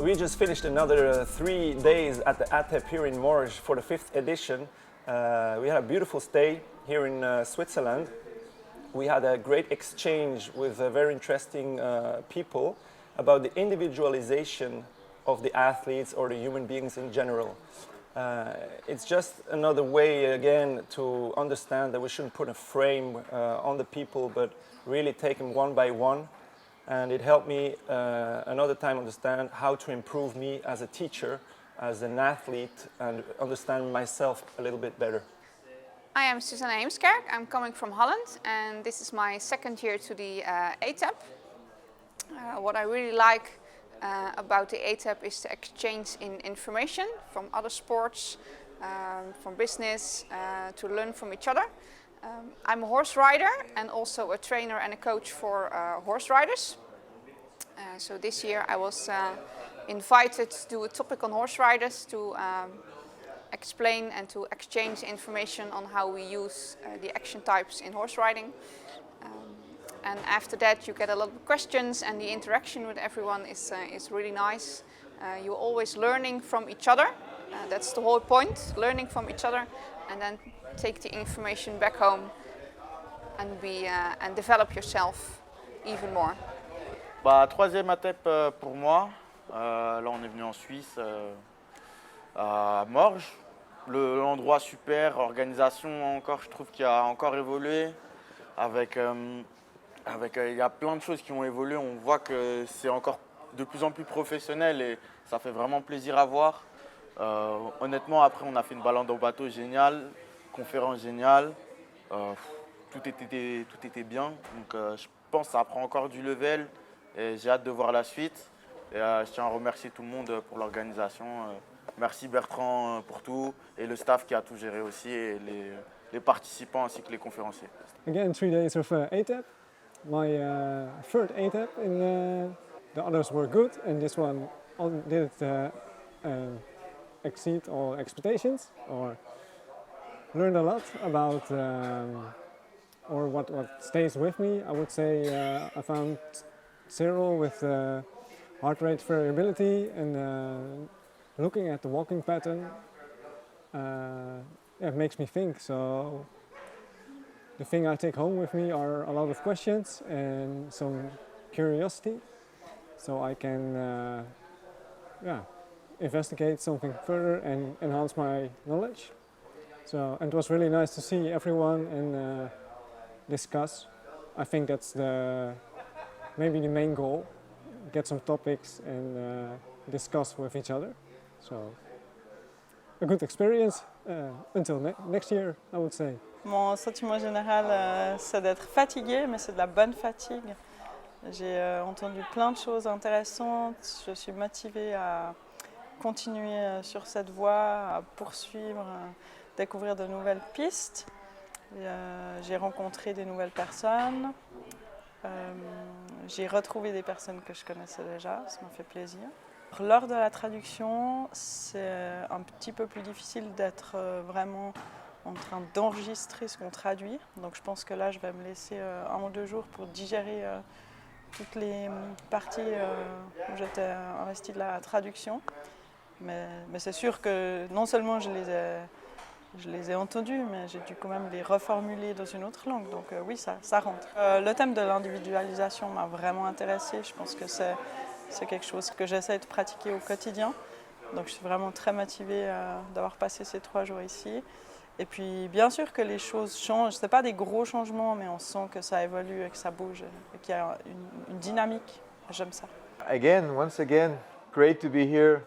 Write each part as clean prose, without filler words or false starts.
We just finished another 3 days at the ATEP here in Morges for the 5th edition. We had a beautiful stay here in Switzerland. We had a great exchange with very interesting people about the individualization of the athletes or the human beings in general. It's just another way again to understand that we shouldn't put a frame on the people but really take them one by one. And it helped me another time understand how to improve me as a teacher, as an athlete, and understand myself a little bit better. I am Susanne Heemskerk. I'm coming from Holland, and this is my second year to the ATEP. What I really like about the ATEP is the exchange in information from other sports, from business, to learn from each other. I'm a horse rider and also a trainer and a coach for horse riders. So this year I was invited to do a topic on horse riders to explain and to exchange information on how we use the action types in horse riding. And after that you get a lot of questions, and the interaction with everyone is really nice. You're always learning from each other. That's the whole point, learning from each other, and then take the information back home and develop yourself even more. Bah, troisième ATEP pour moi. Là, on est venu en Suisse, à Morges. L'endroit super, organisation encore, je trouve qu'il a encore évolué. Il y a plein de choses qui ont évolué. On voit que c'est encore de plus en plus professionnel et ça fait vraiment plaisir à voir. Honnêtement, après, on a fait une balade au bateau géniale, conférence géniale. Tout était bien. Donc, je pense que ça prend encore du level. Et j'ai hâte de voir la suite. Et je tiens à remercier tout le monde pour l'organisation. Merci Bertrand pour tout et le staff qui a tout géré aussi, et les participants ainsi que les conférenciers. Again, 3 days of ATEP. My third ATEP, and the others were good, and this one did exceed all expectations, or learned a lot about or what stays with me. I would say I found Cyril with heart rate variability and looking at the walking pattern. It makes me think. So the thing I take home with me are a lot of questions and some curiosity, so I can investigate something further and enhance my knowledge. So, and it was really nice to see everyone and discuss. I think that's maybe the main goal, get some topics and discuss with each other. So a good experience until next year, I would say. Mon sentiment général, c'est d'être fatigué, mais c'est de la bonne fatigue. J'ai entendu plein de choses intéressantes. Je suis motivée à continuer sur cette voie, à poursuivre, découvrir de nouvelles pistes. J'ai rencontré des nouvelles personnes. J'ai retrouvé des personnes que je connaissais déjà, ça m'a fait plaisir. Lors de la traduction, c'est un petit peu plus difficile d'être vraiment en train d'enregistrer ce qu'on traduit. Donc je pense que là, je vais me laisser 1 ou 2 jours pour digérer toutes les parties où j'étais investie de la traduction. Mais c'est sûr que non seulement je les ai entendus, mais j'ai dû quand même les reformuler dans une autre langue. Donc oui, ça rentre. Le thème de l'individualisation m'a vraiment intéressée. Je pense que c'est quelque chose que j'essaie de pratiquer au quotidien. Donc je suis vraiment très motivée d'avoir passé ces 3 jours ici. Et puis bien sûr que les choses changent. Ce n'est pas des gros changements, mais on sent que ça évolue et que ça bouge et qu'il y a une dynamique. J'aime ça. Once again, great to be here.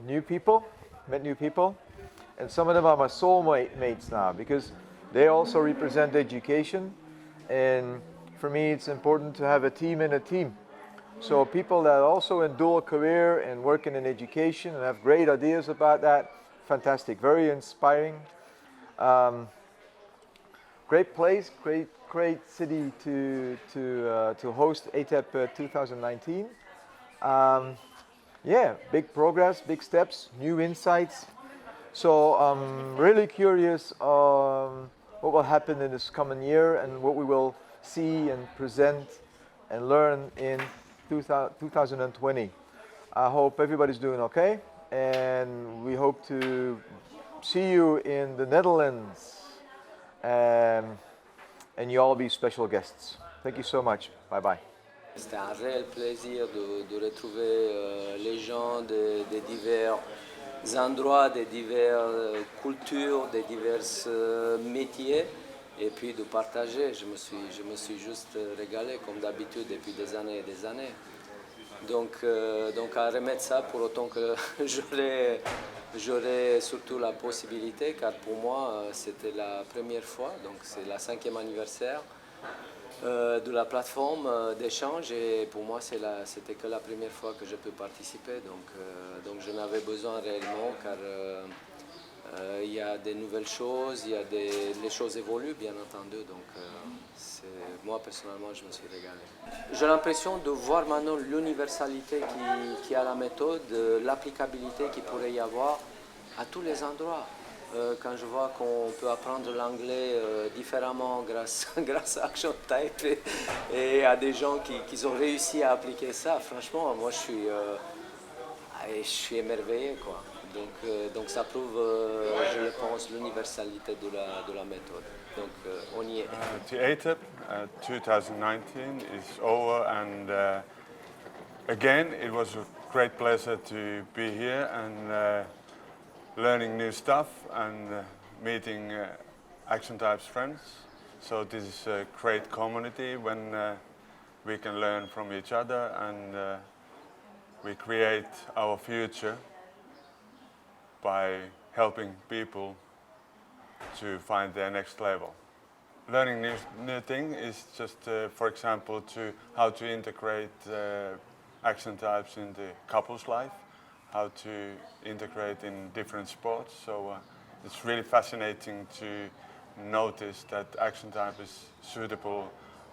New people, met new people. And some of them are my soulmates now, because they also represent education. And for me, it's important to have a team in a team. So people that are also in dual career and working in education and have great ideas about that, fantastic, very inspiring. Great place, great city to host ATEP 2019. Big progress, big steps, new insights. So I'm really curious what will happen in this coming year and what we will see and present and learn in 2020. I hope everybody's doing okay, and we hope to see you in the Netherlands, and you all be special guests. Thank you so much. Bye bye. C'était un réel plaisir de retrouver les gens de divers endroits, de diverses cultures, de divers métiers, et puis de partager. Je me suis juste régalé comme d'habitude depuis des années et des années. Donc à remettre ça pour autant que j'aurai surtout la possibilité, car pour moi c'était la première fois, donc c'est la 5e anniversaire de la plateforme d'échange, et pour moi c'était que la première fois que je peux participer, donc je n'avais besoin réellement, car il y a des nouvelles choses, les choses évoluent bien entendu, donc moi personnellement je me suis régalé. J'ai l'impression de voir maintenant l'universalité qui a la méthode, l'applicabilité qu'il pourrait y avoir à tous les endroits. Quand je vois qu'on peut apprendre l'anglais différemment grâce à Action Type et à des gens qui ont réussi à appliquer ça, franchement, moi je suis émerveillé, quoi. Donc ça prouve, je le pense, l'universalité de la méthode. Donc on y est. The ATEP 2019 is over, and again it was a great pleasure to be here and learning new stuff and meeting Action Type's friends. So this is a great community when we can learn from each other, and we create our future by helping people to find their next level. Learning new thing is just, for example, how to integrate Action Types in the couple's life, how to integrate in different sports. So it's really fascinating to notice that Action Type is suitable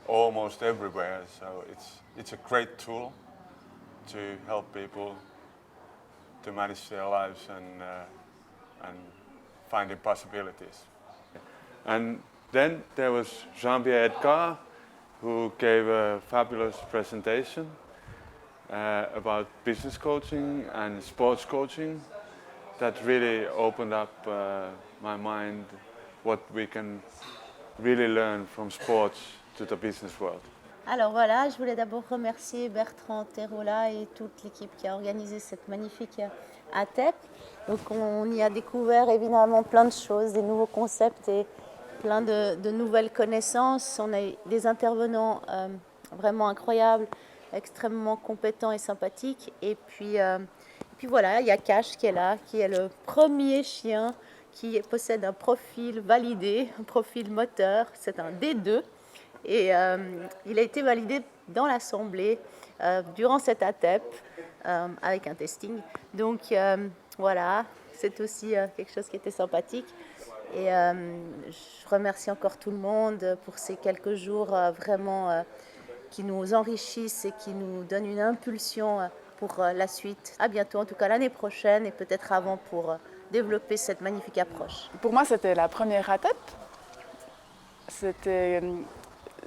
almost everywhere. So it's a great tool to help people to manage their lives and finding possibilities. And then there was Jean-Pierre Edgar, who gave a fabulous presentation about business coaching and sports coaching that really opened up my mind what we can really learn from sports to the business world. Alors voilà, je voulais d'abord remercier Bertrand Terola et toute l'équipe qui a organisé cette magnifique ATEP. Donc on y a découvert évidemment plein de choses, des nouveaux concepts et plein de nouvelles connaissances. On a eu des intervenants vraiment incroyables, extrêmement compétents et sympathiques. Et puis voilà, il y a Cash qui est là, qui est le premier chien qui possède un profil validé, un profil moteur. C'est un D2. Et il a été validé dans l'Assemblée durant cette ATEP avec un testing. Donc voilà, c'est aussi quelque chose qui était sympathique. Et je remercie encore tout le monde pour ces quelques jours vraiment qui nous enrichissent et qui nous donnent une impulsion pour la suite. À bientôt, en tout cas l'année prochaine et peut-être avant pour développer cette magnifique approche. Pour moi, c'était la première ATEP. C'était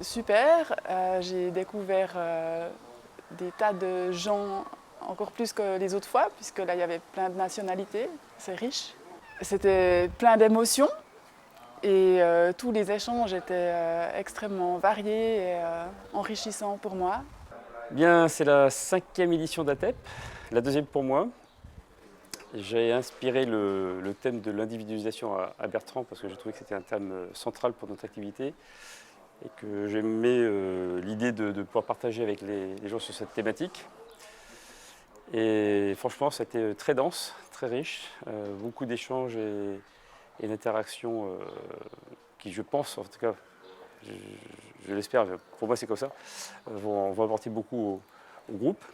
super. J'ai découvert des tas de gens encore plus que les autres fois, puisque là, il y avait plein de nationalités. C'est riche. C'était plein d'émotions et tous les échanges étaient extrêmement variés et enrichissants pour moi. Bien, c'est la 5e édition d'ATEP, la 2e pour moi. J'ai inspiré le thème de l'individualisation à Bertrand parce que j'ai trouvé que c'était un thème central pour notre activité et que j'aimais l'idée de pouvoir partager avec les gens sur cette thématique. Et franchement, c'était très dense, très riche, beaucoup d'échanges et d'interactions qui, je pense, en tout cas, je l'espère, pour moi c'est comme ça, vont apporter beaucoup au groupe,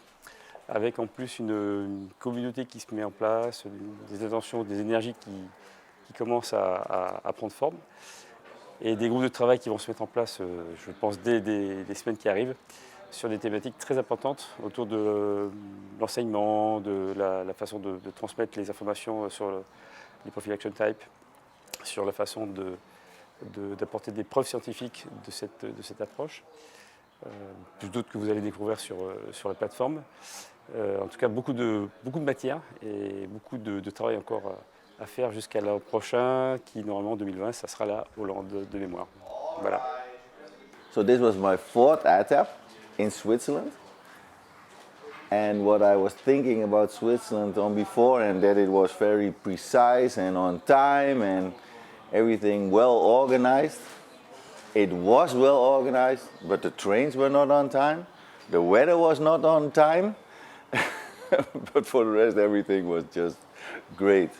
avec en plus une communauté qui se met en place, des attentions, des énergies qui commencent à prendre forme, et des groupes de travail qui vont se mettre en place, je pense, dès les semaines qui arrivent, sur des thématiques très importantes autour de l'enseignement, de la façon de transmettre les informations sur les profils Action Type, sur la façon d'apporter des preuves scientifiques de cette approche, plus d'autres que vous allez découvrir sur la plateforme. En tout cas, beaucoup de matière et beaucoup de travail encore à faire jusqu'à l'an prochain, qui normalement en 2020, ça sera la Hollande de mémoire. Voilà. So this was my fourth ATAP in Switzerland. And what I was thinking about Switzerland on before, and that it was very precise and on time and everything well organized. It was well organized, but the trains were not on time. The weather was not on time. But for the rest, everything was just great.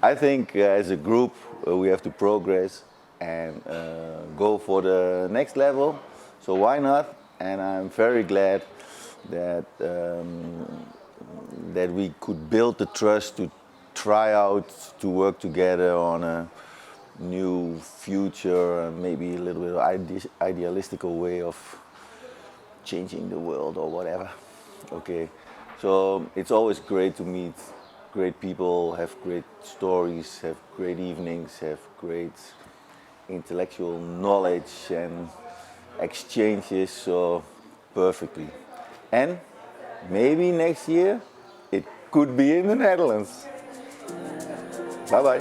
I think as a group, we have to progress and go for the next level. So why not? And I'm very glad that that we could build the trust to try out to work together on a new future, maybe a little bit idealistical way of changing the world or whatever. Okay, so it's always great to meet great people, have great stories, have great evenings, have great intellectual knowledge and exchanges so perfectly. And maybe next year it could be in the Netherlands. Bye bye.